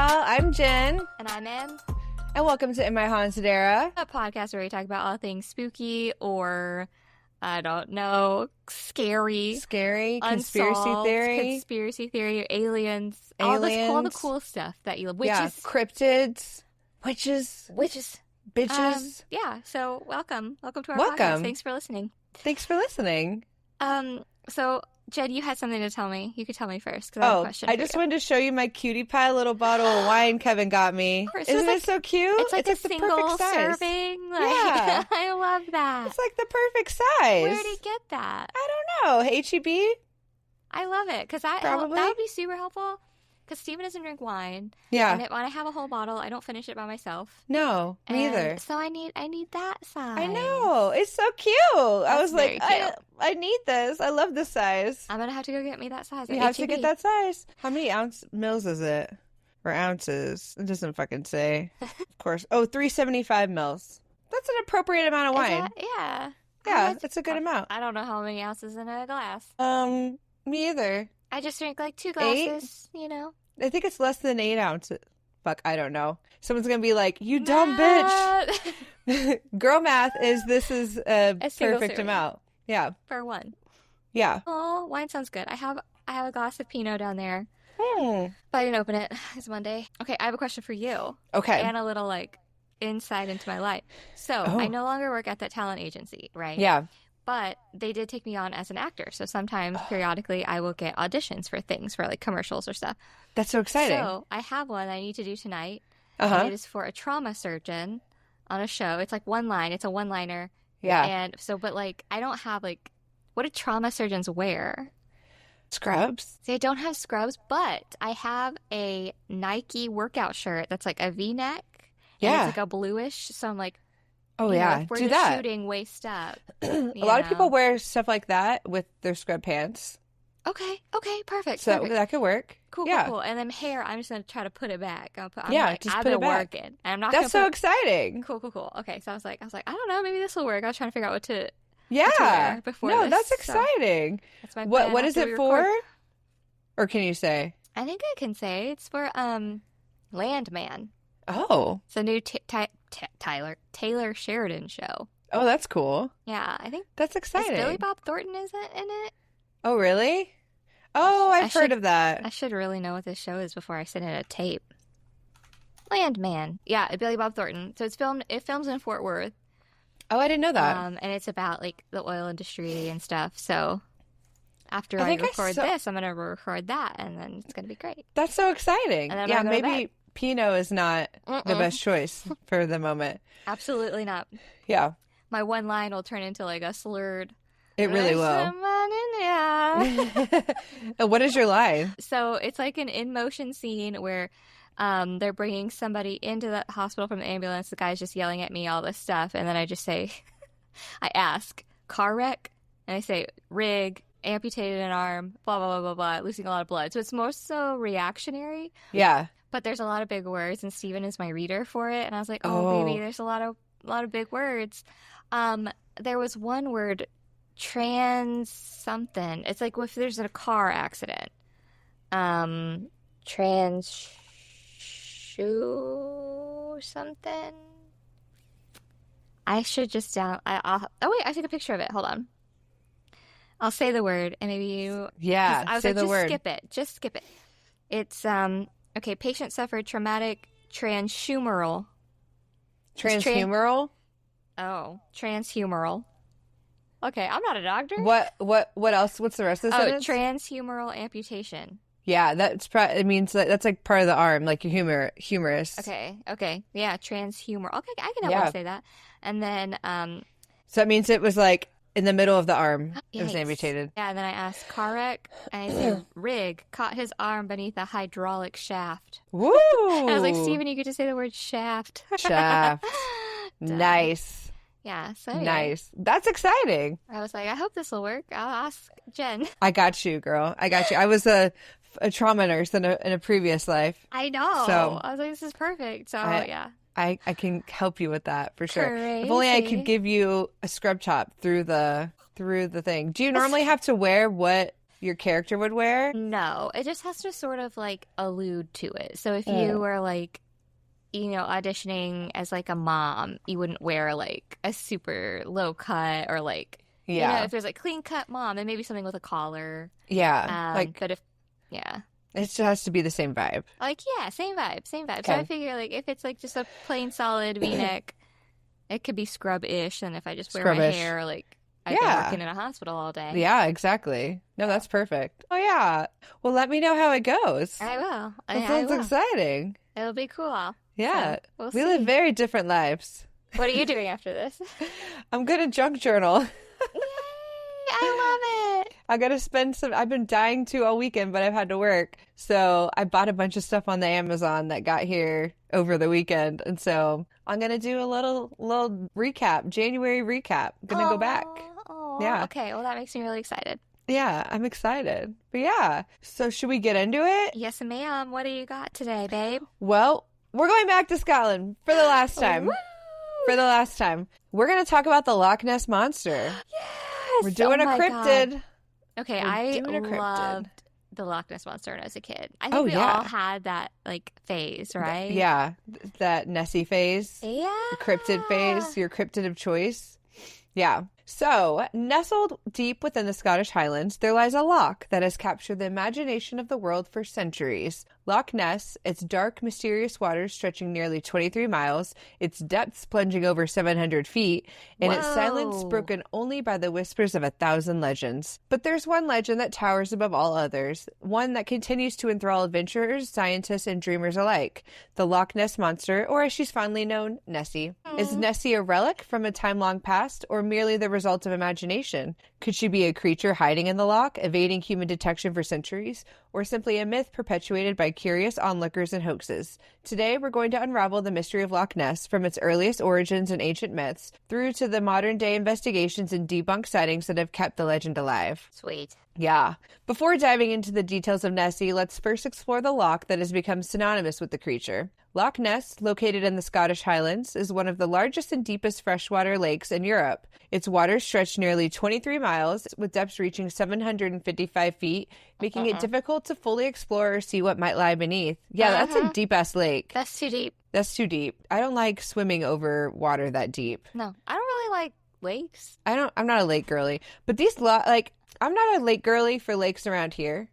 y'all. I'm Jen. And I'm Em. And welcome to In My Haunted Era, A podcast where we talk about all things spooky or, I don't know, scary, conspiracy theory, aliens, all the cool stuff that you love. Witches. Cryptids. Witches. Bitches. Yeah, so welcome to our podcast. Thanks for listening. So, Jed, you had something to tell me. You could tell me first, because I have a question I just wanted to show you my cutie pie little bottle of wine Kevin got me. Isn't it so cute? It's like a single serving. Yeah. I love that. It's like the perfect size. Where did he get that? I don't know. H-E-B? I love it, because that would be super helpful. Because Steven doesn't drink wine. Yeah. And when I have a whole bottle, I don't finish it by myself. No, me either. So I need that size. I know. It's so cute. I was like, I need this. I love this size. I'm going to have to go get me that size. You have to get that size. How many mils is it? Or ounces? It doesn't fucking say. Of course. 375 mils. That's an appropriate amount of wine. Yeah. Yeah, that's a good amount. I don't know how many ounces in a glass. Me either. I just drink like 2 glasses, 8? I think it's less than 8 ounces. Fuck, I don't know. Someone's going to be like, you dumb bitch. Girl math this is a perfect amount. Yeah. For one. Yeah. Oh, wine sounds good. I have a glass of Pinot down there. But I didn't open it. It's Monday. Okay, I have a question for you. Okay. And a little insight into my life. So I no longer work at that talent agency, right? Yeah. But they did take me on as an actor. So sometimes, periodically, I will get auditions for things, for commercials or stuff. That's so exciting. So I have one I need to do tonight. And it is for a trauma surgeon on a show. It's like one line. It's a one-liner. Yeah. And so, but I don't have what do trauma surgeons wear? Scrubs? See, I don't have scrubs, but I have a Nike workout shirt that's like a V-neck. Yeah. And it's like a bluish. So I'm like, if we're do just that. shooting waist up. A lot of people wear stuff like that with their scrub pants. Okay, perfect. So perfect. that could work. Cool. And then hair, I'm just going to try to put it back. Just put it back. Working. And I'm not That's so exciting. Cool. Okay, so I was like, I don't know, maybe this will work. I was trying to figure out what to wear before No, this, that's exciting. So that's my plan. What is it for? Or can you say? I think I can say it's for Landman. Oh. It's a new Taylor Sheridan show. Oh, that's cool. Yeah, I think that's exciting. Billy Bob Thornton is in it? Oh, really? Oh, I've heard of that. I should really know what this show is before I send in a tape. Landman. Yeah, Billy Bob Thornton. So it films in Fort Worth. Oh, I didn't know that. And it's about the oil industry and stuff. So after I record this, I'm going to record that, and then it's going to be great. That's so exciting. And then maybe Pinot is not the best choice for the moment. Absolutely not. Yeah. My one line will turn into a slurred. It really will. What is your line? So it's like an in-motion scene where they're bringing somebody into the hospital from the ambulance. The guy's just yelling at me all this stuff. And then I just say, I ask, car wreck? And I say, rig, amputated an arm, blah, blah, blah, blah, blah, losing a lot of blood. So it's more so reactionary. Yeah. But there's a lot of big words, and Steven is my reader for it. And I was like, baby, there's a lot of big words. There was one word, trans something. It's like if there's a car accident. Trans shoe something. I should just I took a picture of it. Hold on. I'll say the word, and maybe you. Yeah, I was say like, the word. Just skip it. It's okay. Patient suffered traumatic transhumeral. Transhumeral? Transhumeral. Okay, I'm not a doctor. What else? What's the rest of the sentence? Transhumeral amputation. Yeah, it means that's like part of the arm, like your humerus. Okay. Yeah, transhumeral. Okay, I can help say that. And then so that means it was like in the middle of the arm. It was amputated. Yeah, and then I asked car wreck, and I said rig, caught his arm beneath a hydraulic shaft. Woo! And I was like, Steven, you get to say the word shaft. Shaft. Nice. Yeah, so anyway, nice. That's exciting. I was like, I hope this will work. I'll ask Jen. I got you, girl. I got you. I was a trauma nurse in a previous life. I know. So I was like, this is perfect. So yeah. I can help you with that for sure. Crazy. If only I could give you a scrub top through the thing. Do you normally have to wear what your character would wear? No, it just has to sort of like allude to it. So if you were like, you know, auditioning as like a mom, you wouldn't wear like a super low cut or like, you know, if there's like clean cut mom, then maybe something with a collar. Yeah. But if, yeah. It just has to be the same vibe. Like, yeah, same vibe. Okay. So I figure like if it's like just a plain solid V-neck, it could be scrub-ish. And if I just wear my hair, like I've been working in a hospital all day. Yeah, exactly. No, that's perfect. Oh, yeah. Well, let me know how it goes. I will. That sounds exciting. It'll be cool. Yeah. So we live very different lives. What are you doing after this? I'm going to junk journal. Yay! I love it. I got to spend I've been dying to all weekend, but I've had to work. So I bought a bunch of stuff on the Amazon that got here over the weekend. And so I'm going to do a little recap, January recap. Going to go back. Yeah. Okay. Well, that makes me really excited. Yeah, I'm excited. But yeah. So should we get into it? Yes, ma'am. What do you got today, babe? Well, we're going back to Scotland for the last time. Woo! For the last time. We're going to talk about the Loch Ness Monster. Yes! We're doing a cryptid. God. Okay, I loved the Loch Ness Monster when I was a kid. I think we all had that, like, phase, right? Yeah, that Nessie phase. Yeah. The cryptid phase, your cryptid of choice. Yeah. So, nestled deep within the Scottish Highlands, there lies a loch that has captured the imagination of the world for centuries. Loch Ness, its dark, mysterious waters stretching nearly 23 miles, its depths plunging over 700 feet, and its silence broken only by the whispers of 1,000 legends. But there's one legend that towers above all others, one that continues to enthrall adventurers, scientists, and dreamers alike. The Loch Ness Monster, or as she's fondly known, Nessie. Is Nessie a relic from a time long past, or merely the result of imagination? Could she be a creature hiding in the loch, evading human detection for centuries, or simply a myth perpetuated by curious onlookers and hoaxes? Today, we're going to unravel the mystery of Loch Ness from its earliest origins and ancient myths through to the modern-day investigations and debunked sightings that have kept the legend alive. Sweet. Yeah. Before diving into the details of Nessie, let's first explore the loch that has become synonymous with the creature. Loch Ness, located in the Scottish Highlands, is one of the largest and deepest freshwater lakes in Europe. Its waters stretch nearly 23 miles, with depths reaching 755 feet, making it difficult to fully explore or see what might lie beneath. Yeah, that's a deep-ass lake. That's too deep. That's too deep. I don't like swimming over water that deep. No, I don't really like lakes. I'm not a lake girly. But these, I'm not a lake girly for lakes around here.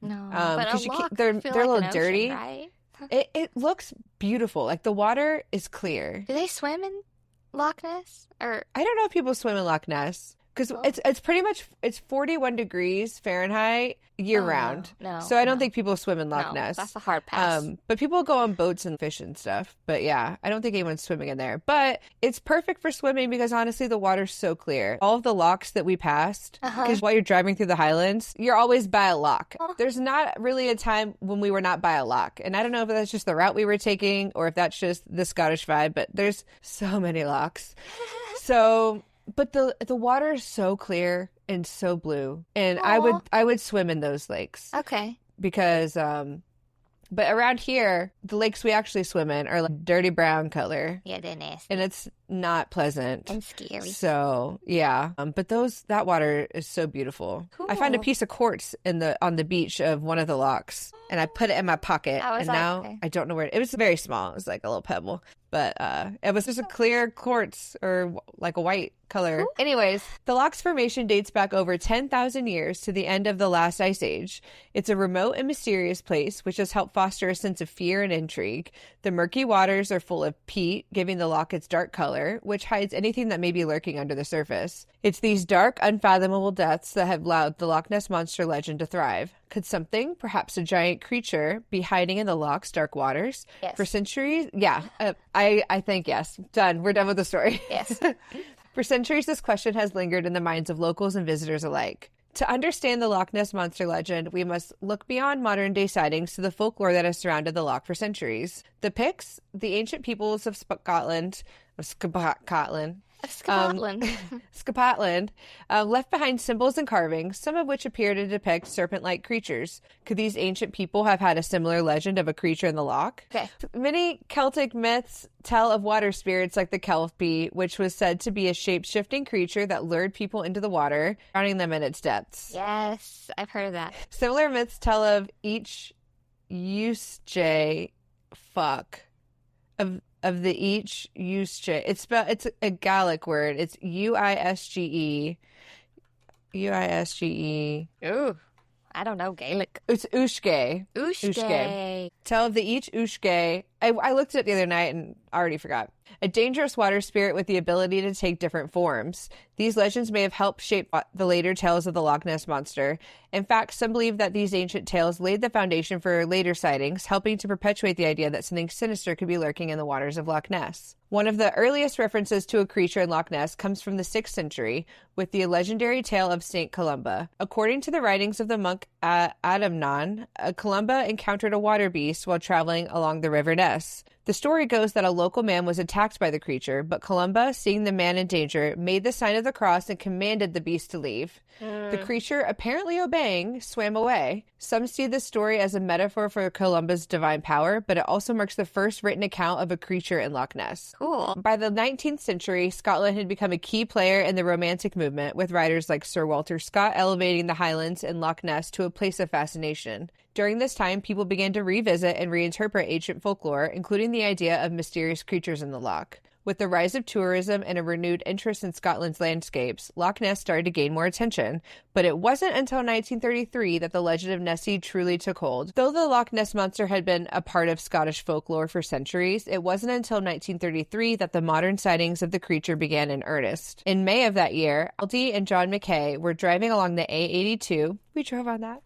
No, but a loch they're like a little an ocean, dirty. Right? It looks beautiful. Like, the water is clear. Do they swim in Loch Ness? Or I don't know if people swim in Loch Ness. Because it's pretty much, it's 41 degrees Fahrenheit year round. No, so I don't think people swim in Loch Ness. That's a hard pass. But people go on boats and fish and stuff. But yeah, I don't think anyone's swimming in there. But it's perfect for swimming because honestly, the water's so clear. All of the lochs that we passed, because while you're driving through the Highlands, you're always by a loch. There's not really a time when we were not by a loch. And I don't know if that's just the route we were taking or if that's just the Scottish vibe, but there's so many lochs. But the water is so clear and so blue, and I would swim in those lakes. Okay. Because but around here, the lakes we actually swim in are like dirty brown color. Yeah, they're nasty. And it's not pleasant. And scary. So yeah, but that water is so beautiful. Cool. I found a piece of quartz on the beach of one of the lochs, and I put it in my pocket. Now I don't know where it was. Very small. It was like a little pebble. But it was just a clear quartz or like a white color. Ooh. Anyways, the loch's formation dates back over 10,000 years to the end of the last ice age. It's a remote and mysterious place, which has helped foster a sense of fear and intrigue. The murky waters are full of peat, giving the loch its dark color, which hides anything that may be lurking under the surface. It's these dark, unfathomable depths that have allowed the Loch Ness Monster legend to thrive. Could something, perhaps a giant creature, be hiding in the loch's dark waters? Yes. For centuries? Yeah, I think yes. Done. We're done with the story. Yes. For centuries, this question has lingered in the minds of locals and visitors alike. To understand the Loch Ness Monster legend, we must look beyond modern-day sightings to the folklore that has surrounded the loch for centuries. The Picts, the ancient peoples of Scotland, Scotland. Scotland, left behind symbols and carvings, some of which appear to depict serpent-like creatures. Could these ancient people have had a similar legend of a creature in the loch? Okay. Many Celtic myths tell of water spirits like the Kelpie, which was said to be a shape-shifting creature that lured people into the water, drowning them in its depths. Yes, I've heard of that. Similar myths tell of each Uisge of the each Uisge. It's a Gaelic word. It's Uisge. Uisge. Ooh, I don't know Gaelic. It's Uisge. Uisge. Tell of the each Uisge. I looked it up the other night and already forgot. A dangerous water spirit with the ability to take different forms. These legends may have helped shape the later tales of the Loch Ness Monster. In fact, some believe that these ancient tales laid the foundation for later sightings, helping to perpetuate the idea that something sinister could be lurking in the waters of Loch Ness. One of the earliest references to a creature in Loch Ness comes from the 6th century, with the legendary tale of St. Columba. According to the writings of the monk Adamnan, Columba encountered a water beast while traveling along the River Ness. The story goes that a local man was attacked by the creature, but Columba, seeing the man in danger, made the sign of the cross and commanded the beast to leave. The creature, apparently obeying, swam away. Some see this story as a metaphor for Columba's divine power, but it also marks the first written account of a creature in Loch Ness. Cool. By the 19th century, Scotland had become a key player in the Romantic movement, with writers like Sir Walter Scott elevating the Highlands and Loch Ness to a place of fascination. During this time, people began to revisit and reinterpret ancient folklore, including the idea of mysterious creatures in the loch. With the rise of tourism and a renewed interest in Scotland's landscapes, Loch Ness started to gain more attention. But it wasn't until 1933 that the legend of Nessie truly took hold. Though the Loch Ness Monster had been a part of Scottish folklore for centuries, it wasn't until 1933 that the modern sightings of the creature began in earnest. In May of that year, Aldi and John McKay were driving along the A82. We drove on that.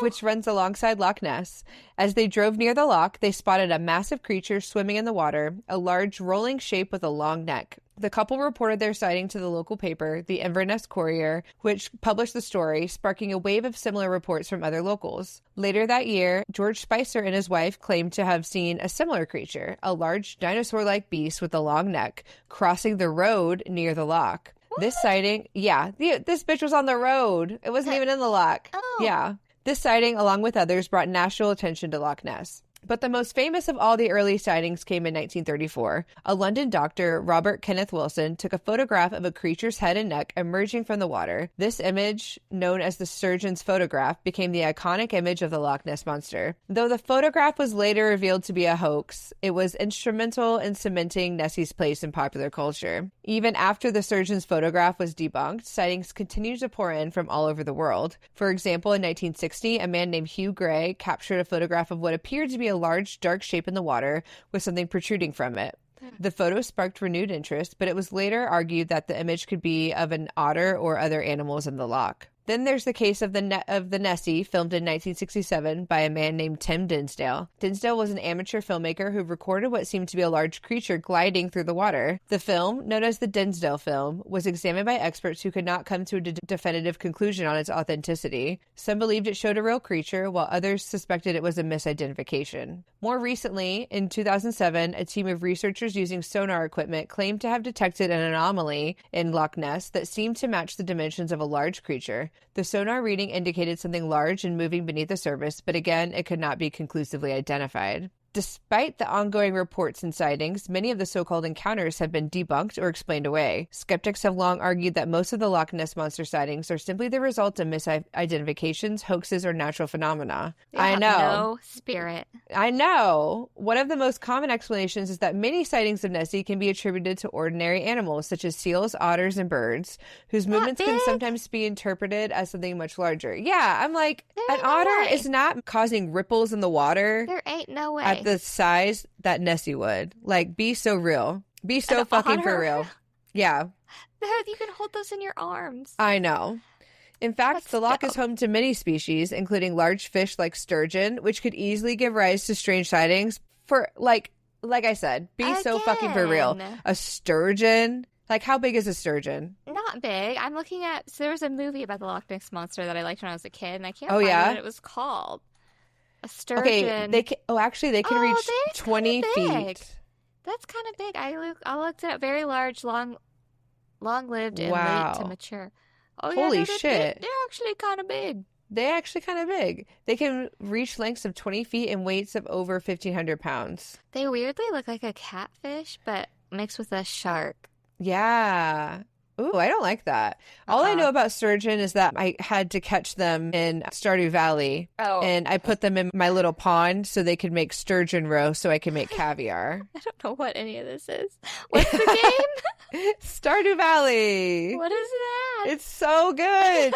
Which runs alongside Loch Ness. As they drove near the loch, they spotted a massive creature swimming in the water, a large rolling shape with a long neck. The couple reported their sighting to the local paper, the Inverness Courier, which published the story, sparking a wave of similar reports from other locals. Later that year, George Spicer and his wife claimed to have seen a similar creature, a large dinosaur-like beast with a long neck, crossing the road near the loch. What? This sighting, this bitch was on the road. It wasn't even in the loch. Oh. Yeah. This sighting, along with others, brought national attention to Loch Ness. But the most famous of all the early sightings came in 1934. A London doctor, Robert Kenneth Wilson, took a photograph of a creature's head and neck emerging from the water. This image, known as the surgeon's photograph, became the iconic image of the Loch Ness Monster. Though the photograph was later revealed to be a hoax, it was instrumental in cementing Nessie's place in popular culture. Even after the surgeon's photograph was debunked, sightings continued to pour in from all over the world. For example, in 1960, a man named Hugh Gray captured a photograph of what appeared to be a large, dark shape in the water with something protruding from it. The photo sparked renewed interest, but it was later argued that the image could be of an otter or other animals in the loch. Then there's the case of the Nessie, filmed in 1967 by a man named Tim Dinsdale. Dinsdale was an amateur filmmaker who recorded what seemed to be a large creature gliding through the water. The film, known as the Dinsdale film, was examined by experts who could not come to a definitive conclusion on its authenticity. Some believed it showed a real creature, while others suspected it was a misidentification. More recently, in 2007, a team of researchers using sonar equipment claimed to have detected an anomaly in Loch Ness that seemed to match the dimensions of a large creature. The sonar reading indicated something large and moving beneath the surface, but again, it could not be conclusively identified. Despite the ongoing reports and sightings, many of the so-called encounters have been debunked or explained away. Skeptics have long argued that most of the Loch Ness Monster sightings are simply the result of misidentifications, hoaxes, or natural phenomena. I know. No spirit. I know. One of the most common explanations is that many sightings of Nessie can be attributed to ordinary animals, such as seals, otters, and birds, whose movements can sometimes be interpreted as something much larger. Yeah, I'm like, an otter is not causing ripples in the water. There ain't no way. At the size that Nessie would. Like, be so real. Be so fucking for real. Yeah. You can hold those in your arms. I know. In fact, the loch is home to many species, including large fish like sturgeon, which could easily give rise to strange sightings. For, like I said, be so fucking for real. A sturgeon? Like, how big is a sturgeon? Not big. I'm looking at... So there was a movie about the Loch Ness Monster that I liked when I was a kid, and I can't find what it was called. A sturgeon. Okay, they can reach 20 feet. That's kind of big. I looked at a very large, long long-lived and Wow. late to mature. Oh, Holy yeah, shit. they're actually kind of big. They're actually kind of big. They can reach lengths of 20 feet and weights of over 1,500 pounds. They weirdly look like a catfish, but mixed with a shark. Yeah. Ooh, I don't like that. All I know about sturgeon is that I had to catch them in Stardew Valley. Oh. And I put them in my little pond so they could make sturgeon roast so I could make caviar. I don't know what any of this is. What's the game? Stardew Valley. What is that? It's so good.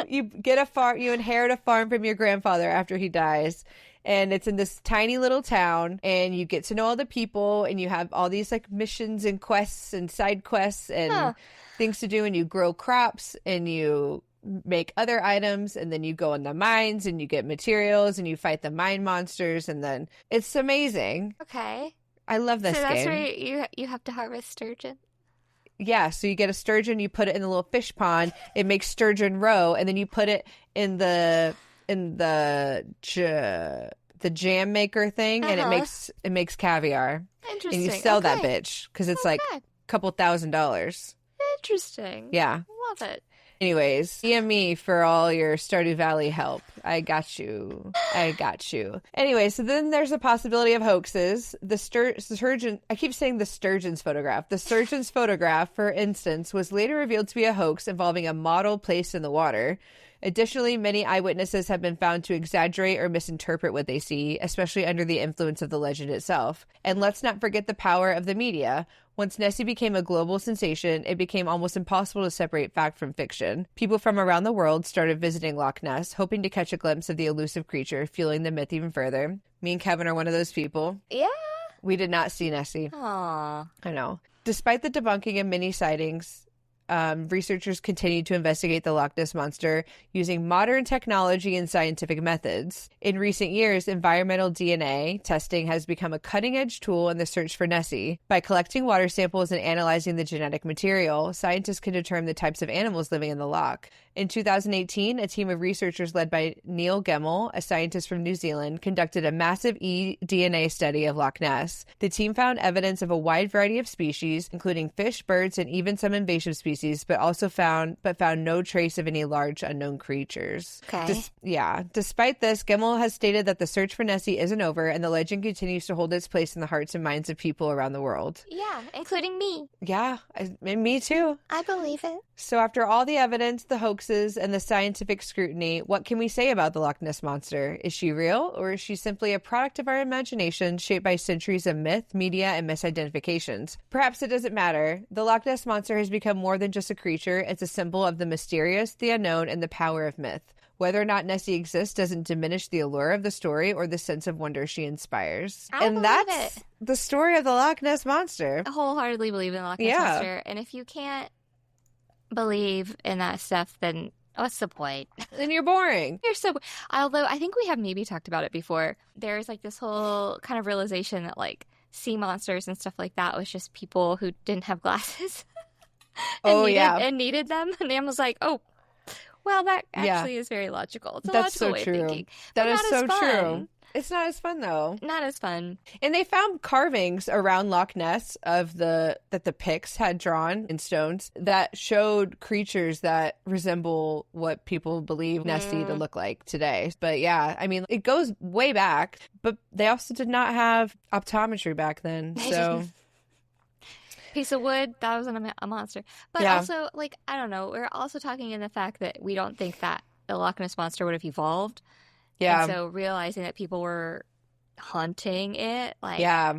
You get a farm, you inherit a farm from your grandfather after he dies. And it's in this tiny little town, and you get to know all the people, and you have all these like missions and quests and side quests and things to do, and you grow crops and you make other items, and then you go in the mines and you get materials and you fight the mine monsters, and then it's amazing. Okay. I love this So that's game. where you have to harvest sturgeon? Yeah, so you get a sturgeon, you put it in a little fish pond, it makes sturgeon roe, and then you put it in the jam maker thing, and it makes caviar. Interesting. And you sell that bitch because it's like a couple $1,000s. Interesting. Yeah. Love it. Anyways, DM me for all your Stardew Valley help. I got you. Anyway, so then there's a possibility of hoaxes. The sturgeon, I keep saying the sturgeon's photograph. The sturgeon's photograph, for instance, was later revealed to be a hoax involving a model placed in the water. Additionally, many eyewitnesses have been found to exaggerate or misinterpret what they see, especially under the influence of the legend itself. And let's not forget the power of the media. Once Nessie became a global sensation, it became almost impossible to separate fact from fiction. People from around the world started visiting Loch Ness, hoping to catch a glimpse of the elusive creature, fueling the myth even further. Me and Kevin are one of those people. Yeah. We did not see Nessie. Aww. I know. Despite the debunking of many sightings, researchers continue to investigate the Loch Ness Monster using modern technology and scientific methods. In recent years, environmental DNA testing has become a cutting-edge tool in the search for Nessie. By collecting water samples and analyzing the genetic material, scientists can determine the types of animals living in the loch. In 2018, a team of researchers led by Neil Gemmell, a scientist from New Zealand, conducted a massive eDNA study of Loch Ness. The team found evidence of a wide variety of species, including fish, birds, and even some invasive species, but found no trace of any large unknown creatures. Okay. Despite this, Gemmell has stated that the search for Nessie isn't over, and the legend continues to hold its place in the hearts and minds of people around the world. Yeah, including me. Yeah, me too. I believe it. So after all the evidence, the hoaxes, and the scientific scrutiny, what can we say about the Loch Ness Monster? Is she real, or is she simply a product of our imagination shaped by centuries of myth, media, and misidentifications? Perhaps it doesn't matter. The Loch Ness Monster has become more than just a creature. It's a symbol of the mysterious, the unknown, and the power of myth. Whether or not Nessie exists doesn't diminish the allure of the story or the sense of wonder she inspires. And that's the story of the Loch Ness Monster. I wholeheartedly believe in the Loch Ness Monster. And if you can't believe in that stuff, then what's the point? Then you're boring. Although I think we have maybe talked about it before. There's like this whole kind of realization that like sea monsters and stuff like that was just people who didn't have glasses. And needed them. And Nam was like, oh, well, that actually is very logical. It's a logical way of thinking. That is so fun. true. It's not as fun, though. Not as fun. And they found carvings around Loch Ness that the Picts had drawn in stones that showed creatures that resemble what people believe Nessie to look like today. But yeah, I mean, it goes way back, but they also did not have optometry back then. So piece of wood, that was a monster. But also, like, I don't know, we're also talking in the fact that we don't think that the Loch Ness Monster would have evolved. Yeah. And so realizing that people were hunting it, like, I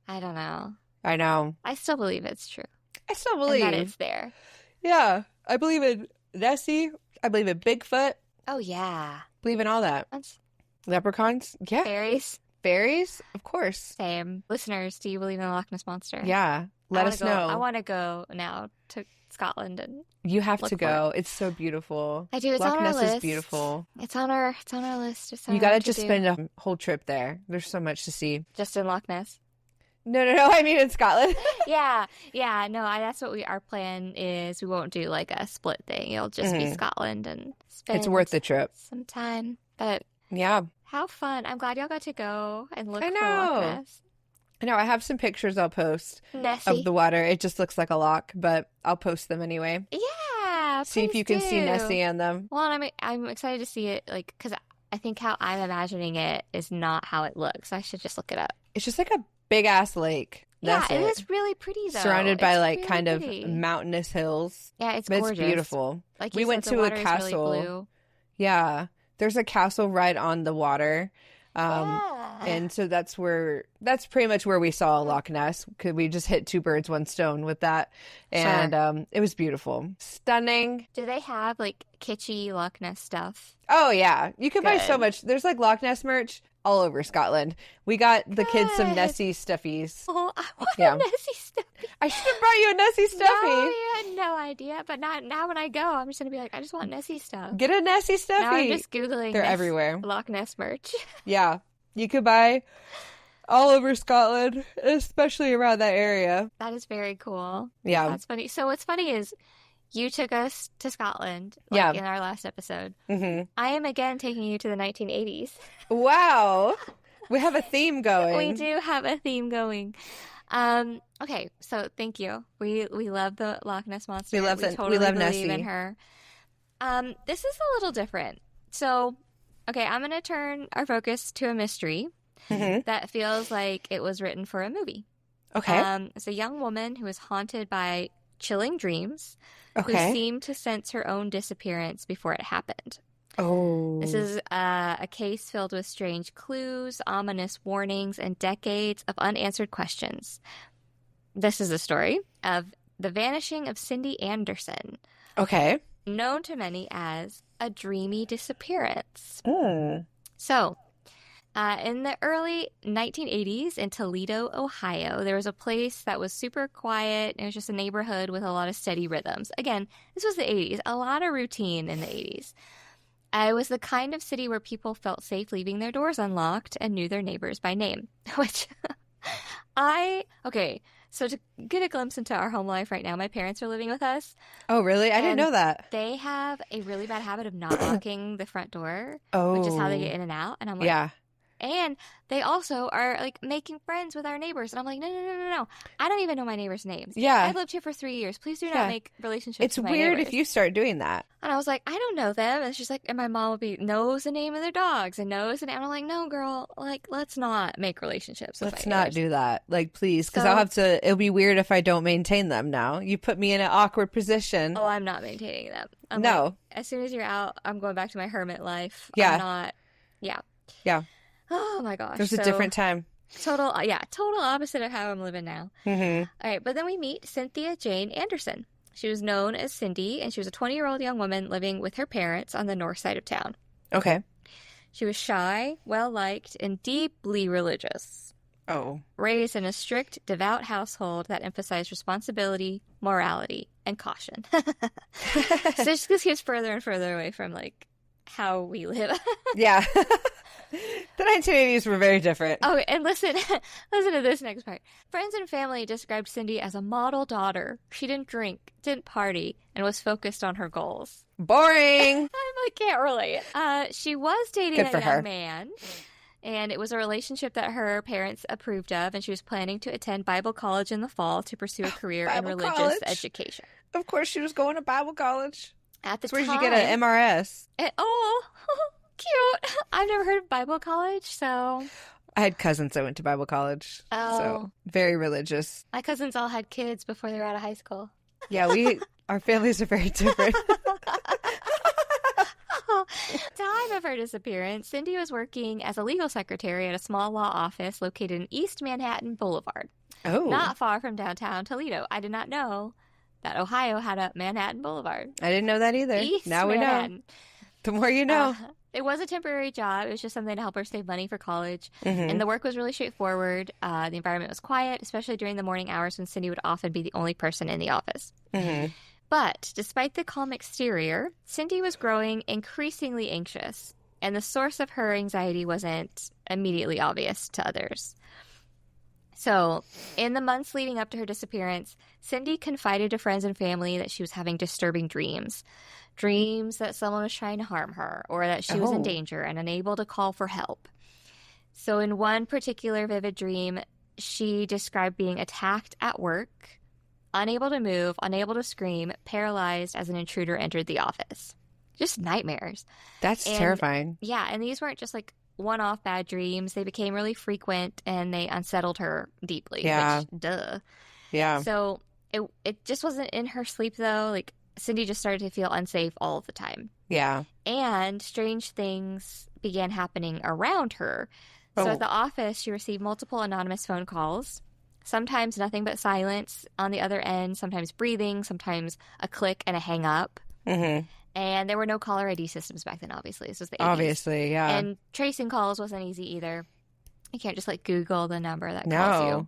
don't know. I know. I still believe it's true. I still believe that it's there. Yeah. I believe in Nessie. I believe in Bigfoot. Oh, yeah. Believe in all that. Leprechauns? Yeah. Fairies? Of course. Same. Listeners, do you believe in the Loch Ness Monster? Yeah. Let us know. I want to go now to Scotland and you have to go. It's so beautiful. I do. It's Loch on Ness our list. Is beautiful. It's on our list. You got to just spend a whole trip there. There's so much to see. Just in Loch Ness? No. I mean in Scotland. Yeah. No, that's what our plan is. We won't do like a split thing. It'll just be Scotland and spend. It's worth the trip. Some time, but yeah. How fun. I'm glad y'all got to go and look for Loch Ness. I know, I have some pictures I'll post Nessie. of the water. It just looks like a loch, but I'll post them anyway. Yeah, See if you can see Nessie in them. Well, and I'm excited to see it, like, because I think how I'm imagining it is not how it looks. I should just look it up. It's just like a big-ass lake. That's it is really pretty, though. Surrounded by, like, really kind pretty. of mountainous hills. Yeah, it's But gorgeous. it's beautiful. Like we went said, the to a water is castle. really blue. Yeah. There's a castle right on the water. And so that's pretty much where we saw Loch Ness, because we just hit two birds, one stone with that. And it was beautiful. Stunning. Do they have, like, kitschy Loch Ness stuff? Oh, yeah. You can buy so much. There's, like, Loch Ness merch all over Scotland. We got the kids some Nessie stuffies. Oh, I want a Nessie stuffy. I should have brought you a Nessie stuffy. No, you had no idea. But now when I go, I'm just going to be like, I just want Nessie stuff. Get a Nessie stuffy. Now I'm just Googling. They're everywhere. Loch Ness merch. Yeah. You could buy all over Scotland, especially around that area. That is very cool. Yeah. That's funny. So what's funny is you took us to Scotland in our last episode. Mm-hmm. I am again taking you to the 1980s. Wow. We have a theme going. We do have a theme going. Okay, so thank you. We love the Loch Ness Monster. We love totally believe Nessie. Nessie. In her. This is a little different. So, okay, I'm going to turn our focus to a mystery that feels like it was written for a movie. Okay. It's a young woman who is haunted by chilling dreams who seem to sense her own disappearance before it happened. Oh. This is a case filled with strange clues, ominous warnings, and decades of unanswered questions. This is a story of the vanishing of Cindy Anderson. Okay. Known to many as a dreamy disappearance. Mm. So, in the early 1980s in Toledo, Ohio, there was a place that was super quiet. It was just a neighborhood with a lot of steady rhythms. Again, this was the 80s. A lot of routine in the 80s. It was the kind of city where people felt safe leaving their doors unlocked and knew their neighbors by name. Which, so to get a glimpse into our home life right now, my parents are living with us. Oh, really? I didn't know that. They have a really bad habit of not locking the front door, Oh. which is how they get in and out. And I'm like, Yeah. and they also are, like, making friends with our neighbors. And I'm like, no. I don't even know my neighbors' names. Yeah. I've lived here for 3 years. Please do not make relationships It's with my weird neighbors. if you start doing that. And I was like, I don't know them. And she's like, and my mom knows the name of their dogs and knows the name. And I'm like, no, girl, like, let's not make relationships with Let's my not neighbors. do that. Like, please. Because So- it'll be weird if I don't maintain them now. You put me in an awkward position. Oh, I'm not maintaining them. I'm No. like, as soon as you're out, I'm going back to my hermit life. Yeah. I'm not. Yeah. Yeah. Oh my gosh. There's a different time. Total opposite of how I'm living now. Mm-hmm. All right, but then we meet Cynthia Jane Anderson. She was known as Cindy, and she was a 20-year-old young woman living with her parents on the north side of town. Okay. She was shy, well-liked, and deeply religious. Oh. Raised in a strict, devout household that emphasized responsibility, morality, and caution. So this just gets further and further away from, like, how we live. Yeah. The 1980s were very different. Oh, and listen to this next part. Friends and family described Cindy as a model daughter. She didn't drink, didn't party, and was focused on her goals. Boring. I can't relate. She was dating Good a for young her. man, and it was a relationship that her parents approved of, and she was planning to attend Bible college in the fall to pursue a career in Bible religious college? education. Of course, she was going to Bible college. At the That's where time, you get an MRS. Cute. I've never heard of Bible college, so I had cousins that went to Bible college. Oh. So very religious. my cousins all had kids before they were out of high school. Yeah, our families are very different. Time of her disappearance, Cindy was working as a legal secretary at a small law office located in East Manhattan Boulevard, Oh. not far from downtown Toledo. I did not know that Ohio had a Manhattan Boulevard. I didn't know that either. East Now we know. Manhattan. The more you know. It was a temporary job. It was just something to help her save money for college. Mhm. And the work was really straightforward. The environment was quiet, especially during the morning hours when Cindy would often be the only person in the office. Mhm. But despite the calm exterior, Cindy was growing increasingly anxious, and the source of her anxiety wasn't immediately obvious to others. So, in the months leading up to her disappearance, Cindy confided to friends and family that she was having disturbing dreams. Dreams that someone was trying to harm her, or that she was in Oh. danger and unable to call for help. So, in one particular vivid dream, she described being attacked at work, unable to move, unable to scream, paralyzed as an intruder entered the office. Just nightmares. That's terrifying. Yeah, and these weren't just like one-off bad dreams. They became really frequent, and they unsettled her deeply. Yeah. Which, duh. Yeah. So it just wasn't in her sleep, though. Like, Cindy just started to feel unsafe all of the time. Yeah. And strange things began happening around her. So at the office, she received multiple anonymous phone calls. Sometimes nothing but silence on the other end. Sometimes breathing. Sometimes a click and a hang up. Mm-hmm. And there were no caller ID systems back then, obviously. This was the 80s. Obviously, yeah. And tracing calls wasn't easy either. You can't just, like, Google the number that calls you.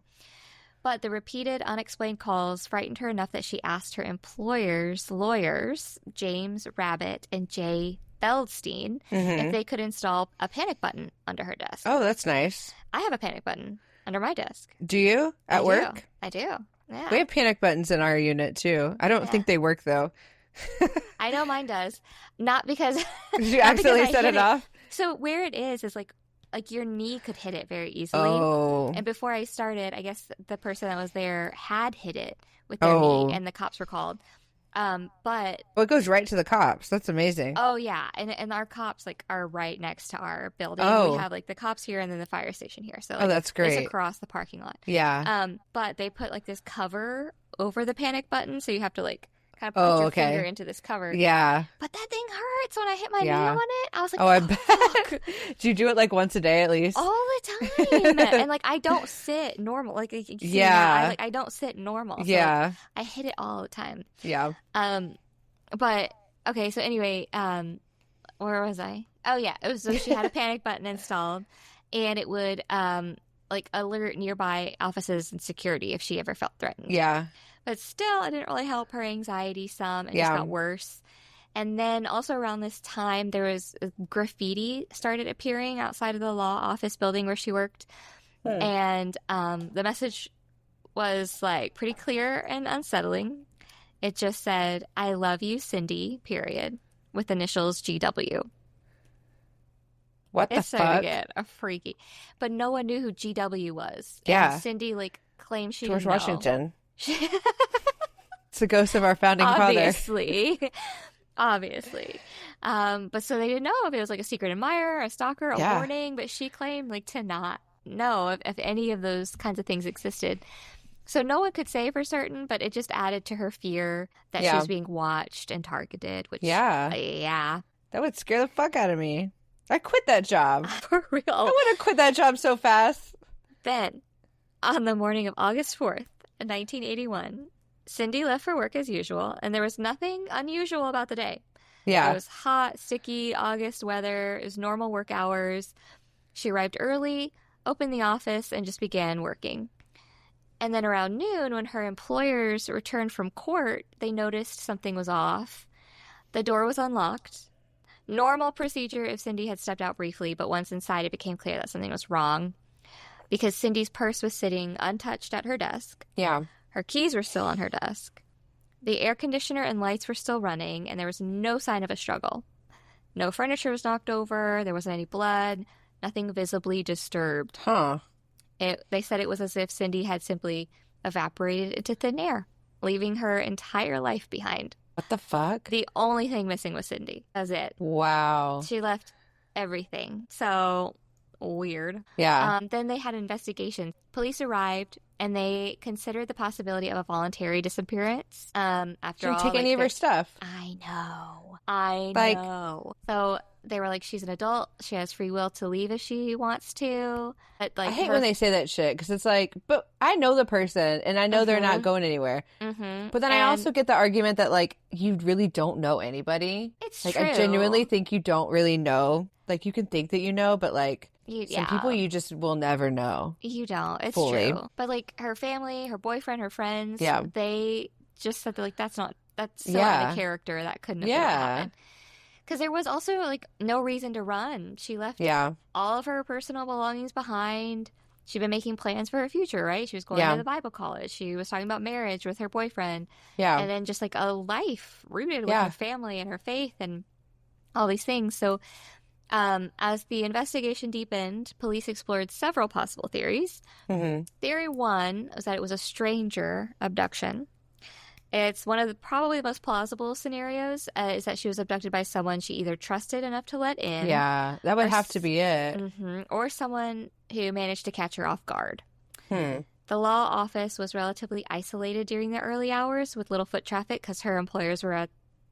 But the repeated, unexplained calls frightened her enough that she asked her employer's lawyers, James Rabbit and Jay Feldstein, if they could install a panic button under her desk. Oh, that's nice. I have a panic button under my desk. Do you? At work? I do. Yeah. We have panic buttons in our unit, too. I don't think they work, though. I know mine does. Not because... Did you accidentally set it off? So where it is like your knee could hit it very easily. Oh. And before I started, I guess the person that was there had hit it with their knee, and the cops were called. But it goes right to the cops. That's amazing. Oh yeah, and our cops like are right next to our building. We have like the cops here and then the fire station here. So like, that's great. It's across the parking lot. Yeah. But they put like this cover over the panic button, so you have to like kind of put your finger into this cover. Yeah. But that thing hurts when I hit my knee on it. I was like, I bet. Do you do it like once a day at least? All the time. And like I don't sit normal. Like I don't sit normal. So, like, I hit it all the time. Yeah. But okay, so anyway, where was I? Oh yeah, it was so she had a panic button installed, and it would like alert nearby offices and security if she ever felt threatened. Yeah. But still, it didn't really help her anxiety some. It just got worse. And then also around this time, there was graffiti started appearing outside of the law office building where she worked. And the message was like pretty clear and unsettling. It just said, "I love you, Cindy," period, with initials GW. What the fuck? It's fuck? to get a freaky. But no one knew who GW was. Yeah. And Cindy like claimed she George didn't know. Washington. It's the ghost of our founding father. Obviously. But so they didn't know if it was like a secret admirer, a stalker, a warning, but she claimed like to not know if any of those kinds of things existed. So no one could say for certain, but it just added to her fear that she was being watched and targeted, which that would scare the fuck out of me. I quit that job. For real. I would have quit that job so fast. Then, on the morning of August 4th, 1981, Cindy left for work as usual, and there was nothing unusual about the day. Yeah. It was hot, sticky, August weather. It was normal work hours. She arrived early, opened the office, and just began working. And then around noon, when her employers returned from court, they noticed something was off. The door was unlocked. Normal procedure if Cindy had stepped out briefly, but once inside, it became clear that something was wrong. Because Cindy's purse was sitting untouched at her desk. Yeah. Her keys were still on her desk. The air conditioner and lights were still running, and there was no sign of a struggle. No furniture was knocked over, there wasn't any blood, nothing visibly disturbed. Huh. They said it was as if Cindy had simply evaporated into thin air, leaving her entire life behind. What the fuck? The only thing missing was Cindy. That's it. Wow. She left everything. So weird. Yeah. Then they had an investigation. Police arrived, and they considered the possibility of a voluntary disappearance. After all, she didn't take any of her stuff. I know. So they were like, she's an adult. She has free will to leave if she wants to. But, like, I hate when they say that shit because it's like, but I know the person and I know they're not going anywhere. But then I also get the argument that like you really don't know anybody. It's like true. I genuinely think you don't really know. Like you can think that you know, but like some people you just will never know. You don't. It's fully. True. But like her family, her boyfriend, her friends, Yeah. they just said like that's so out of character. That couldn't have happened. Because there was also, like, no reason to run. She left all of her personal belongings behind. She'd been making plans for her future, right? She was going to the Bible college. She was talking about marriage with her boyfriend. Yeah. And then just, like, a life rooted with her family and her faith and all these things. So As the investigation deepened, police explored several possible theories. Mm-hmm. Theory 1 was that it was a stranger abduction. It's one of the probably the most plausible scenarios, is that she was abducted by someone she either trusted enough to let in. Yeah, that would have to be it. Or someone who managed to catch her off guard. Hmm. The law office was relatively isolated during the early hours with little foot traffic because her employers were at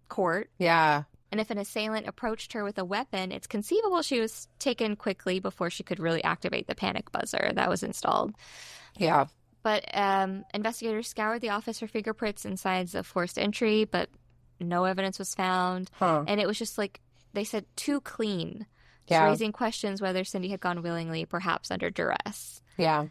court. Yeah. And if an assailant approached her with a weapon, it's conceivable she was taken quickly before she could really activate the panic buzzer that was installed. Yeah. But investigators scoured the office for fingerprints and signs of forced entry, but no evidence was found. Huh. And it was just like, they said, too clean. Yeah. Raising questions whether Cindy had gone willingly, perhaps under duress. Yeah.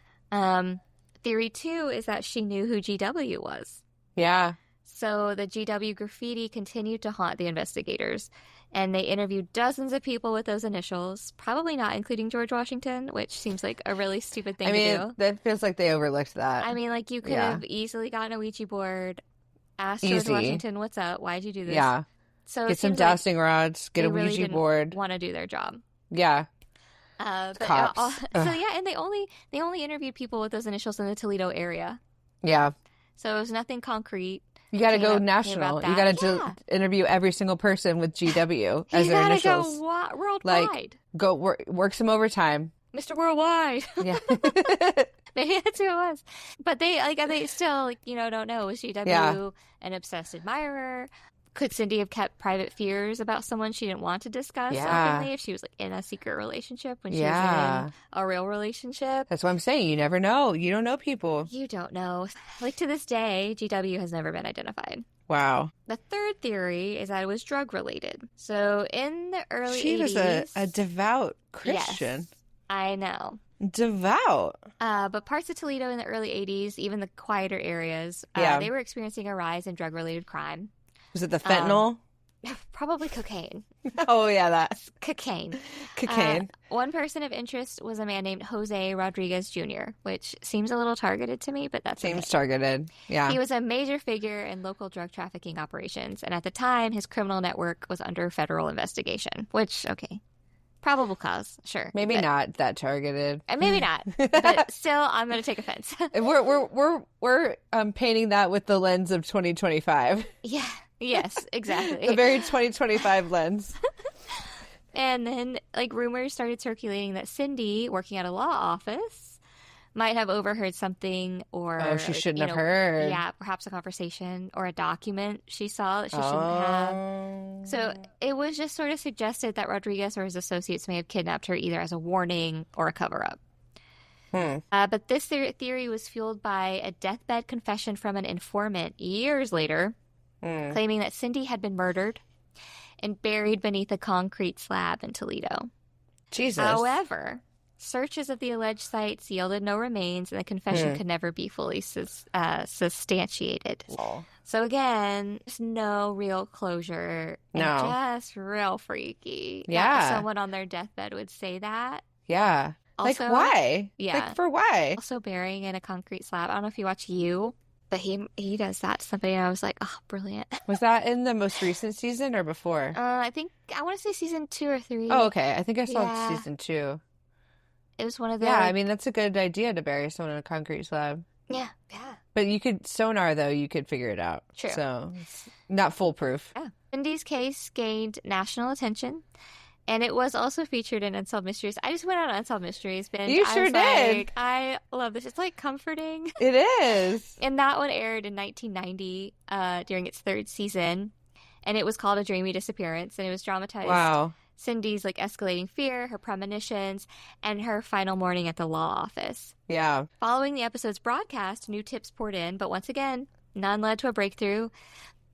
Theory 2 is that she knew who GW was. Yeah. So the GW graffiti continued to haunt the investigators, and they interviewed dozens of people with those initials, probably not including George Washington, which seems like a really stupid thing to do. That feels like they overlooked that. I mean, like, you could have easily gotten a Ouija board, asked Easy. George Washington, what's up? Why'd you do this? Yeah. So get some dowsing rods, get a really Ouija didn't board. Want to do their job. Yeah. Cops. And they only interviewed people with those initials in the Toledo area. Yeah. So it was nothing concrete. You got to go national. You got to interview every single person with GW as their initials. You got to go worldwide. Like, go work some overtime. Mr. Worldwide. Yeah. Maybe that's who it was. But they still, don't know. Was GW an obsessed admirer? Could Cindy have kept private fears about someone she didn't want to discuss openly if she was in a secret relationship when she was in a real relationship? That's what I'm saying. You never know. You don't know people. You don't know. Like, to this day, GW has never been identified. Wow. The third theory is that it was drug-related. So in the early 80s... She was a devout Christian. Yes, I know. Devout. But parts of Toledo in the early 80s, even the quieter areas, they were experiencing a rise in drug-related crime. Was it the fentanyl? Probably cocaine. Oh, yeah, that. Cocaine. One person of interest was a man named Jose Rodriguez Jr., which seems a little targeted to me, but that's Seems targeted, yeah. He was a major figure in local drug trafficking operations, and at the time, his criminal network was under federal investigation, which, okay, probable cause, sure. Maybe not that targeted. Maybe not, but still, I'm going to take offense. We're painting that with the lens of 2025. Yeah. Yes, exactly. The very 2025 lens. And then, rumors started circulating that Cindy, working at a law office, might have overheard something or... Oh, she shouldn't have heard. Yeah, perhaps a conversation or a document she saw that she shouldn't have. So it was just sort of suggested that Rodriguez or his associates may have kidnapped her either as a warning or a cover-up. But this theory was fueled by a deathbed confession from an informant years later, claiming that Cindy had been murdered and buried beneath a concrete slab in Toledo. Jesus. However, searches of the alleged sites yielded no remains, and the confession could never be fully substantiated. Oh. So again, there's no real closure. No. And just real freaky. Yeah. That someone on their deathbed would say that. Yeah. Also, why? Yeah. For why? Also burying in a concrete slab. I don't know if you watch You, but he does that to somebody, and I was like, oh, brilliant. Was that in the most recent season or before? I want to say season 2 or 3. Oh, okay. I think I saw season 2. It was one of the... Yeah, I mean, that's a good idea to bury someone in a concrete slab. Yeah. But you could, sonar, though, you could figure it out. True. So, it's not foolproof. Yeah. Cindy's case gained national attention, and it was also featured in Unsolved Mysteries. I just went on Unsolved Mysteries binge. You sure did. I love this. It's comforting. It is. And that one aired in 1990 during its 3rd season, and it was called A Dreamy Disappearance, and it was dramatized. Wow. Cindy's escalating fear, her premonitions, and her final morning at the law office. Yeah. Following the episode's broadcast, new tips poured in, but once again, none led to a breakthrough.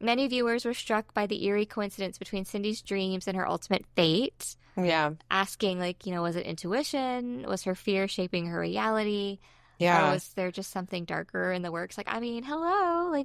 Many viewers were struck by the eerie coincidence between Cindy's dreams and her ultimate fate. Yeah. Asking, was it intuition? Was her fear shaping her reality? Yeah. Or was there just something darker in the works? Hello,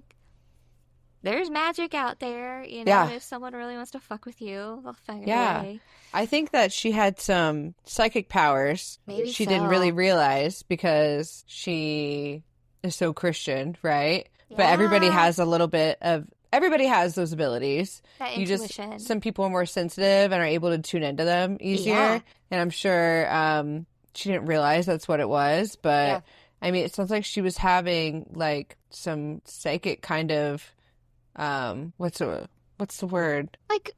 there's magic out there, if someone really wants to fuck with you, they'll find a way. I think that she had some psychic powers. Maybe she didn't really realize because she is so Christian, right? Yeah. But everybody has a little bit of everybody has those abilities. That You intuition. just, some people are more sensitive and are able to tune into them easier. Yeah. And I'm sure she didn't realize that's what it was. But Yeah. I mean, it sounds like she was having like some psychic kind of what's the word? Like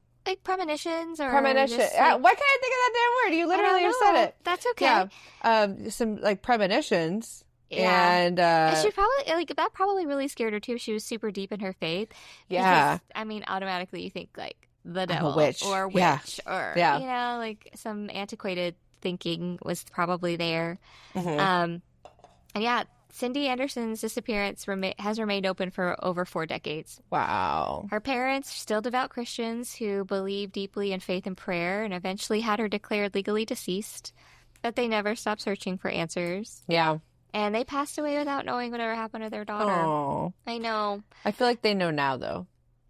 premonitions or Premonition. just, Why can't I think of that damn word? You literally just said it. That's okay. Yeah. Some like premonitions. Yeah. And she probably that probably really scared her too. She was super deep in her faith. Yeah. Because, I mean, automatically you think like the I'm a devil witch. or a Yeah. witch or Yeah. you know, like some antiquated thinking was probably there. Mhm. And yeah, Cindy Anderson's disappearance has remained open for over 4 decades. Wow. Her parents, still devout Christians who believe deeply in faith and prayer, and eventually had her declared legally deceased, but they never stopped searching for answers. Yeah. And they passed away without knowing whatever happened to their daughter. Oh. I know. I feel like they know now, though.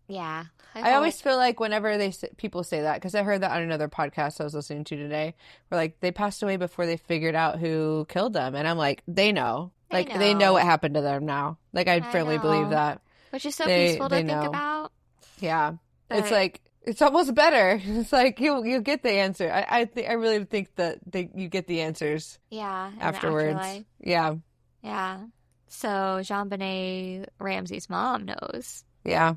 Yeah. I always feel like whenever people say that, because I heard that on another podcast I was listening to today, where like they passed away before they figured out who killed them, and I'm like, they know, like they know what happened to them now. Like I firmly believe that, which is so peaceful to think know. about. Yeah, but... it's like it's almost better. It's like you get the answer. I really think that you get the answers. Yeah, afterwards. Yeah. Yeah. So JonBenet Ramsey's mom knows. Yeah.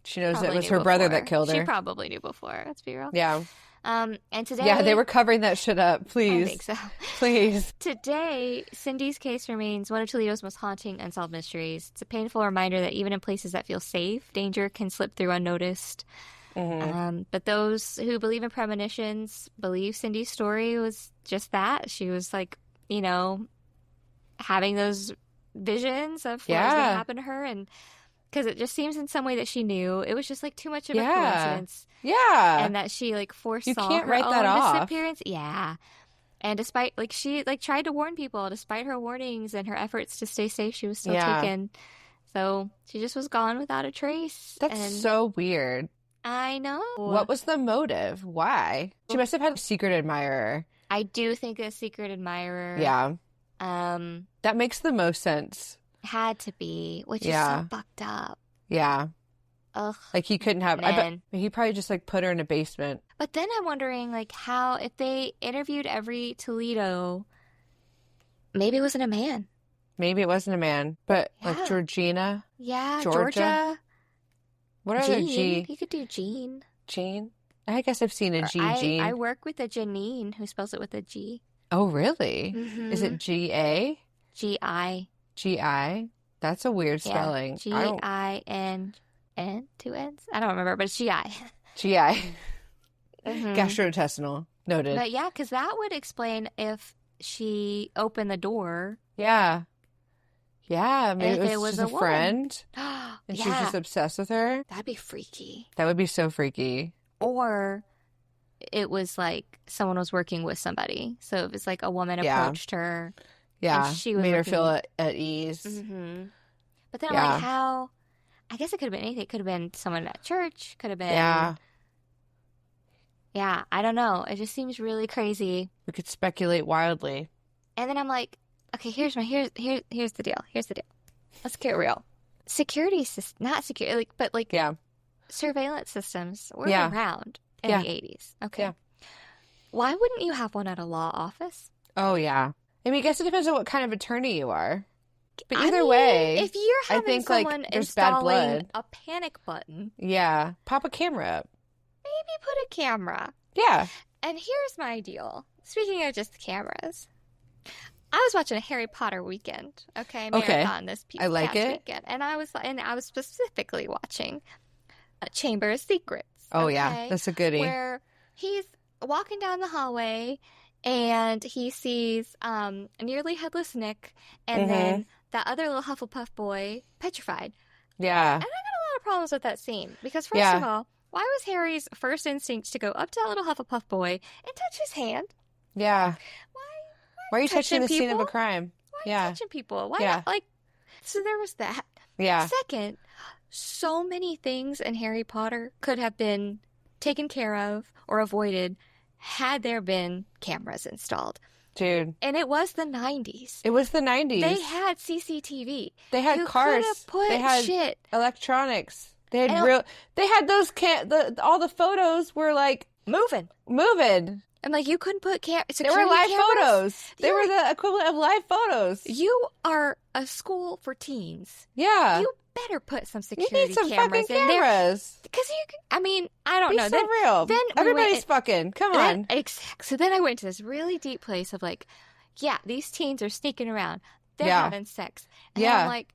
She knows it was her brother that killed her. She probably knew before, let's be real. Yeah. And today... Yeah, they were covering that shit up. Please. I think so. Please. Today, Cindy's case remains one of Toledo's most haunting unsolved mysteries. It's a painful reminder that even in places that feel safe, danger can slip through unnoticed. Mm-hmm. But those who believe in premonitions believe Cindy's story was just that. She was like, you know, having those visions of what was going to happen to her, and because it just seems in some way that she knew it was just like too much of a coincidence. Yeah. And that she like foresaw you can't her write own that off. disappearance. Yeah. And despite like she like tried to warn people, despite her warnings and her efforts to stay safe, she was still taken. So she just was gone without a trace. That's so weird. I know. What was the motive? Why? She must have had a secret admirer. I do think a secret admirer. Yeah. That makes the most sense. Had to be, which is so fucked up. Yeah. Ugh. Like he couldn't have. I bet he probably just like put her in a basement. But then I'm wondering, like, how if they interviewed every Toledo, maybe it wasn't a man. Maybe it wasn't a man, but like Georgina. Yeah, Georgia. What other G? You could do Jean. Jean. I guess I've seen a G. Jean. I work with a Janine who spells it with a G. Oh, really? Mm-hmm. Is it G-A? G-I. G-I? That's a weird spelling. G-I-N, 2 N's? I don't remember, but it's G-I. G-I. Mm-hmm. Gastrointestinal. Noted. But yeah, because that would explain if she opened the door. Yeah. Yeah, maybe it was just a woman. Friend. And she was just obsessed with her. That'd be freaky. That would be so freaky. Or it was like someone was working with somebody. So it was like a woman approached her. Yeah, and she was made her feel at ease. Mm-hmm. But then I'm like, how? I guess it could have been anything. It could have been someone at church. Could have been. Yeah, I don't know. It just seems really crazy. We could speculate wildly. And then I'm like, okay, here's the deal. Here's the deal. Let's get real. Not security, but surveillance systems were around in the 80s. Okay. Yeah. Why wouldn't you have one at a law office? Oh, yeah. I mean, I guess it depends on what kind of attorney you are. But either way, if you're having someone installing a panic button. Yeah. Pop a camera up. Maybe put a camera. Yeah. And here's my deal. Speaking of just cameras, I was watching a Harry Potter weekend. Okay, marathon this I like it. Weekend, and I was specifically watching Chamber of Secrets. Oh yeah, that's a goodie. Where he's walking down the hallway and he sees nearly headless Nick, and then that other little Hufflepuff boy petrified. Yeah. And I got a lot of problems with that scene because first of all, why was Harry's first instinct to go up to that little Hufflepuff boy and touch his hand? Yeah. Why are you touching the people? scene of a crime? Why are you touching people? Why not? Like, so there was that. Yeah. Second, so many things in Harry Potter could have been taken care of or avoided had there been cameras installed. Dude. And it was the 90s. It was the 90s. They had CCTV. They had cars. They had shit. Electronics. They had They had those all the photos were like moving. I'm like, you couldn't put They were live photos. They were the equivalent of live photos. You are a school for teens. Yeah. You better put some security you need some cameras fucking in cameras. Because I don't know. So real. Then everybody's fucking. Come on. So then I went to this really deep place of like, yeah, these teens are sneaking around. They're having sex. And I'm like,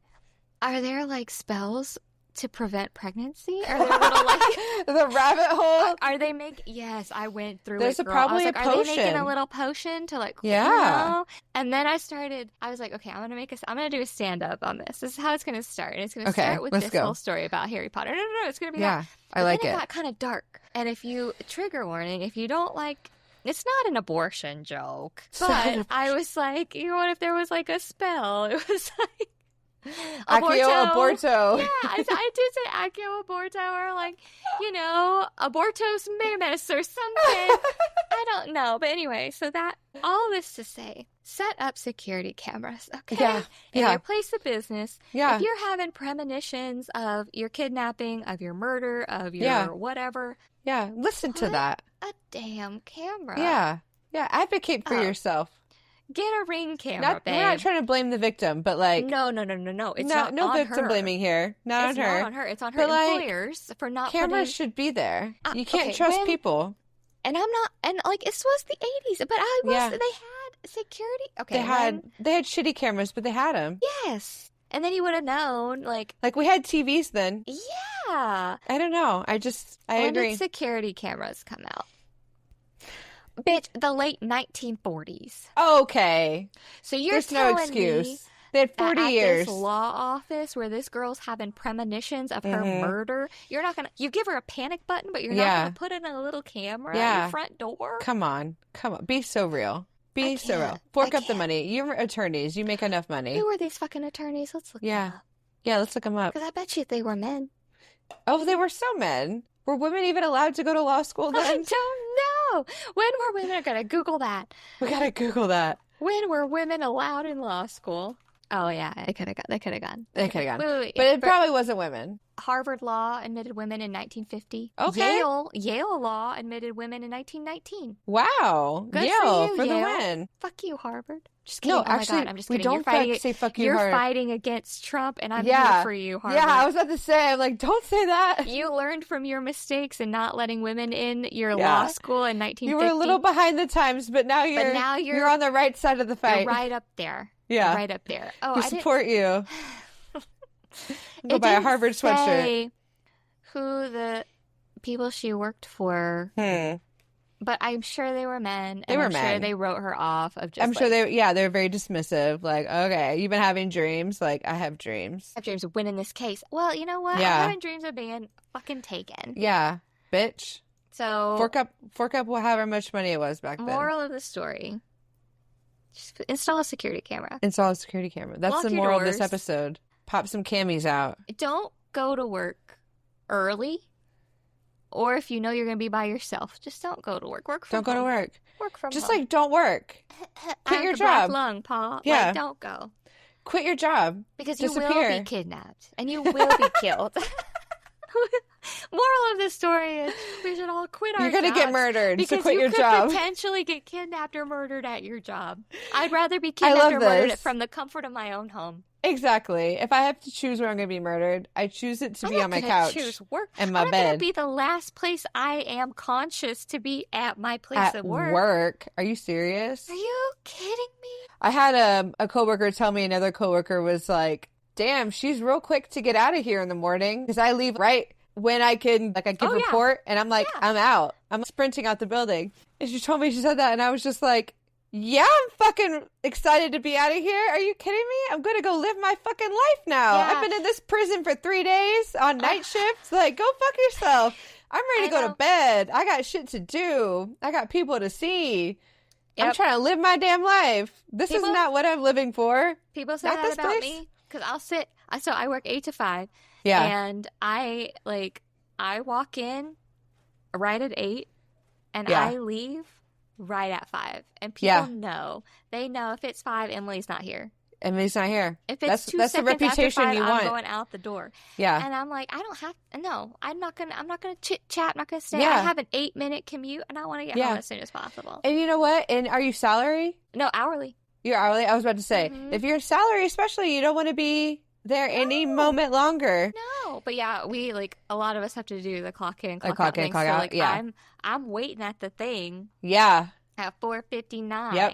are there like spells to prevent pregnancy? Are there little like the rabbit hole? Are they Yes, I went through There's it. Girl. probably I was like, a potion. Are they making a little potion to like? And then I was like, okay, I'm gonna do a stand up on this. This is how it's gonna start. And it's gonna start with this whole story about Harry Potter. No, it's gonna be that. I like it. It got kind of dark. And trigger warning, if you don't like. It's not an abortion joke, but I was like, what if there was like a spell? It was like Accio aborto. Yeah, I did say Accio aborto or like, abortos minimus or something. I don't know. But anyway, so all this to say, set up security cameras, okay? In your place of business. Yeah. If you're having premonitions of your kidnapping, of your murder, of your whatever. Yeah, listen to that. A damn camera. Yeah. Yeah, advocate for yourself. Get a Ring camera, babe. We're not trying to blame the victim, but like... No. It's not no on victim her. blaming here. Not on her. It's not on her. It's on her employers for not cameras should be there. You can't trust people. And I'm not... And like, this was the 80s, but they had security. Okay. They had shitty cameras, but they had them. Yes. And then you would have known, like... Like, we had TVs then. Yeah. I don't know. I agree. When did security cameras come out? Bitch, the late 1940s. Okay. So you're There's telling no excuse. Me they had 40 years. At this law office where this girl's having premonitions of her murder, you're not going to... You give her a panic button, but you're not going to put in a little camera at your front door? Come on. Be so real. Be so real. Fork up the money. You're attorneys. You make enough money. Who are these fucking attorneys? Let's look them up. Yeah, let's look them up. Because I bet you they were men. Oh, they were so men. Were women even allowed to go to law school then? I don't know. When were women? I gotta Google that. We gotta Google that. When were women allowed in law school? Oh yeah, they could have gone. Wait. But it probably wasn't women. Harvard Law admitted women in 1950. Okay. Yale Law admitted women in 1919. Wow. Good Yale for the Yale. win. Fuck you, Harvard. Just kidding. No, oh actually, my God. I'm just kidding. Don't say fuck you, You're Harvard. fighting against Trump, and I'm here for you, Harvard. Yeah, I was about to say, I'm like, don't say that. You learned from your mistakes in not letting women in your law school in 1950. You were a little behind the times, but now you're on the right side of the fight. You're right up there. Yeah. Right up there. Oh, we support you. Go buy a Harvard sweatshirt. Say who the people she worked for, but I'm sure they were men. I'm sure they wrote her off of just. I'm sure they're very dismissive. Like, okay, you've been having dreams. Like, I have dreams. I have dreams of winning this case. Well, you know what? I'm having dreams of being fucking taken. Yeah, bitch. So fork up however much money it was back then. Moral of the story. Just install a security camera. Install a security camera. That's Lock the moral of this episode. Pop some camis out. Don't go to work early. Or if you know you're going to be by yourself, just don't go to work. Don't go to work. Work from just home. Like, don't work. Quit your black job. Lung, Paul. Yeah. Like, don't go. Quit your job. Because Disappear. You will be kidnapped. And you will be killed. Moral of this story is we should all quit our jobs. You're going to get murdered, because so quit your job. Because you could potentially get kidnapped or murdered at your job. I'd rather be kidnapped or murdered from the comfort of my own home. Exactly. If I have to choose where I'm going to be murdered, I choose it to be on my couch and my bed. I'm going to be the last place I am conscious to be at my place of work. Are you serious? Are you kidding me? I had a coworker tell me another coworker was like, damn, she's real quick to get out of here in the morning because I leave right when I can, like, I give report and I'm like, I'm out. I'm sprinting out the building. And she told me she said that and I was just like, yeah, I'm fucking excited to be out of here. Are you kidding me? I'm going to go live my fucking life now. Yeah. I've been in this prison for 3 days on night shifts. Like, go fuck yourself. I'm ready to go to bed. I got shit to do. I got people to see. Yep. I'm trying to live my damn life. This is not what I'm living for. People say that about me because I work 8 to 5. Yeah. And I walk in right at 8 and I leave right at 5. And Yeah. people know. They know if it's 5, Emily's not here. Emily's not here. If it's That's 2 the seconds reputation after 5, you I'm want. going out the door. Yeah. And I'm like, I don't have, no, I'm not gonna chit chat. I'm not gonna stay. Yeah. I have an 8-minute commute and I want to get home as soon as possible. And you know what? And are you salary? No, hourly. You're hourly? I was about to say, if you're salary, especially, you don't want to be there any moment longer. No, but yeah, we like a lot of us have to do the clock in, clock clock out in, thing. clock So out, like yeah. I'm waiting at the thing Yeah. at 4:59. Yep.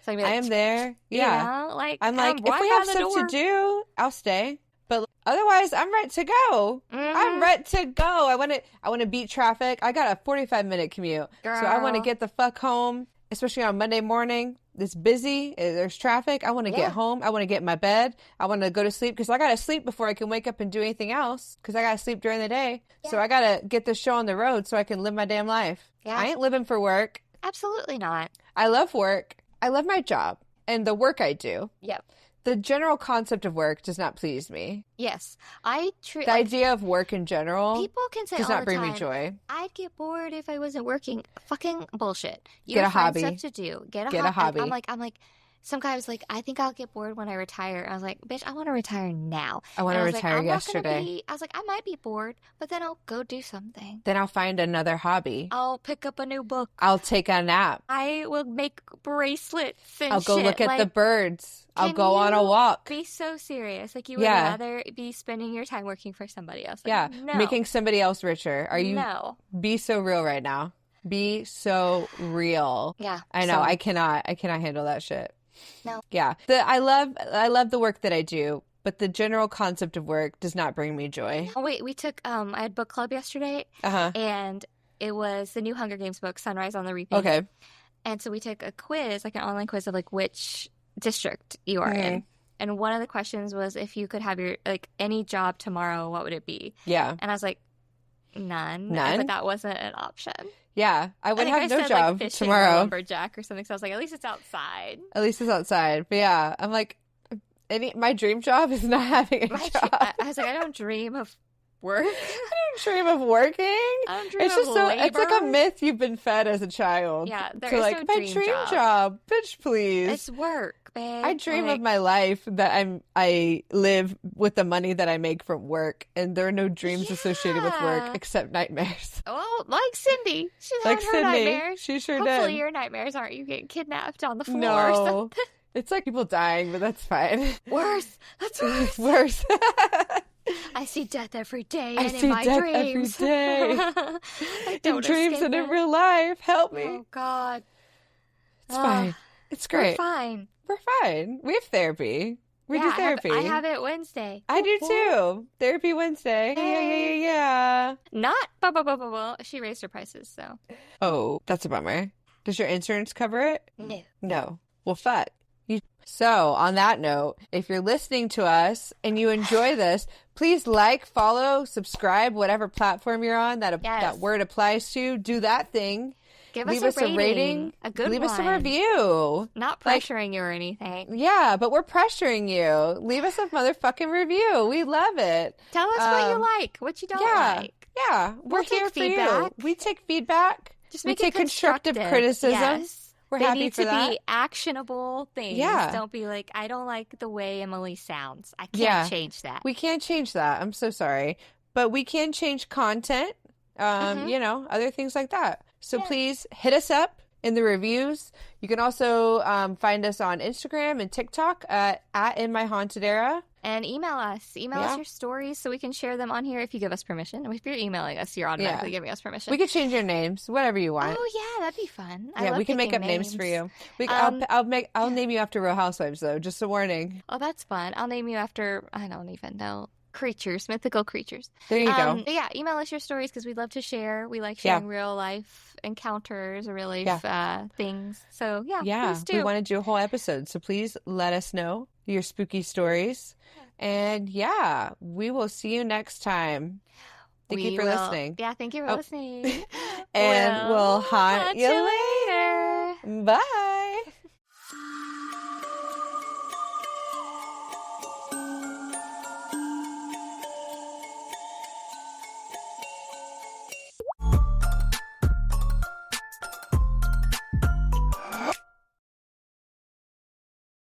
So I'm like, I am there. Yeah. You know, like I'm like, if right we have by the stuff to door. do, I'll stay. But otherwise, I'm ready to go. I'm ready to go. I want to beat traffic. I got a 45-minute commute. So I want to Girl. get the fuck home, especially on Monday morning. It's busy. There's traffic. I want to get home. I want to get in my bed. I want to go to sleep because I got to sleep before I can wake up and do anything else because I got to sleep during the day. Yeah. So I got to get this show on the road so I can live my damn life. Yeah. I ain't living for work. Absolutely not. I love work. I love my job and the work I do. Yep. The general concept of work does not please me. Yes. I treat The idea of work in general people can say does all not the bring time, me joy. I'd get bored if I wasn't working. Fucking bullshit. You Get a find hobby. stuff to do. Get a hobby. I'm like, some guy was like, I think I'll get bored when I retire. I was like, bitch, I want to retire now. I want to And was retire like, I'm not yesterday. gonna I was like, I might be bored, but then I'll go do something. Then I'll find another hobby. I'll pick up a new book. I'll take a nap. I will make bracelets and I'll go shit. look at like, the birds. I'll can go on a you walk. Be so serious. Like, you would Yeah. rather be spending your time working for somebody else. Like, Yeah. no. Making somebody else richer. Are you? No. Be so real right now. Be so real. Yeah. I know. so- I cannot handle that shit. No. Yeah. I love the work that I do, but the general concept of work does not bring me joy. Oh, wait. We took, I had book club yesterday, Uh-huh. and it was the new Hunger Games book, Sunrise on the Reaping. Okay. And so we took a quiz, like an online quiz of like which district you are Mm-hmm. in. And one of the questions was, if you could have your, like, any job tomorrow, what would it be? Yeah. And I was like, none. None? But that wasn't an option. Yeah. I would I think have I no said, job like, fishing or tomorrow. lumberjack or something. So I was like, at least it's outside. At least it's outside. But yeah, I'm like, my dream job is not having a job. I was like, I don't dream of work. I don't dream of working. I don't dream It's of just so it's like a labor. myth you've been fed as a child. Yeah, there So is like no my dream job, bitch, please. It's work, babe. I dream Like, of my life that I live with the money that I make from work, and there are no dreams associated with work Yeah. except nightmares. Oh, like Cindy. She's Like having her Sydney, nightmares. she sure Hopefully did. your nightmares aren't you getting kidnapped on the floor or No, something. it's like people dying, but that's fine. Worse. That's It's worse. worse. I see death every day I and see in my death dreams. every day. I In don't dreams escape and in it. real life, help me. Oh, God. It's fine. It's We're great. fine. We're fine. We have therapy. We do Yeah, therapy. I have it Wednesday. I do too. Therapy Wednesday. Hey. Yeah. Not, blah. She raised her prices, so. Oh, that's a bummer. Does your insurance cover it? No. No. Well, fuck. So, on that note, if you're listening to us and you enjoy this, please like, follow, subscribe, whatever platform you're on that Yes. that word applies to. Do that thing. Give Leave us us a rating. A good Leave one. us a review. Not Like- pressuring you or anything. Yeah, but we're pressuring you. Leave us a motherfucking review. We love it. Tell us what you like, what you don't like. Yeah, we're We'll take here for feedback. you. We take feedback. Just We make take it constructive constructive. criticism. Yes. We're They happy need for to that. be actionable things. Yeah. Don't be like, I don't like the way Emily sounds. I can't Yeah. change that. We can't change that. I'm so sorry. But we can change content, other things like that. So Yeah. please hit us up in the reviews. You can also find us on Instagram and TikTok at In My Haunted Era. And email us. Email Yeah. us your stories so we can share them on here if you give us permission. If you're emailing us, you're automatically giving us permission. We could change your names, whatever you want. Oh, yeah, that'd be fun. I Yeah, love we can make picking up names for you. Um, I'll name you after Real Housewives though. Just a warning. Oh, that's fun. I'll name you after, I don't even know, creatures, mythical creatures. There you go. But yeah, email us your stories because we'd love to share. We like sharing real life encounters or real life things. So yeah, please do. We want to do a whole episode, so please let us know your spooky stories. And yeah, we will see you next time. Thank you for listening. Yeah, thank you for listening. And we'll haunt you later. Bye.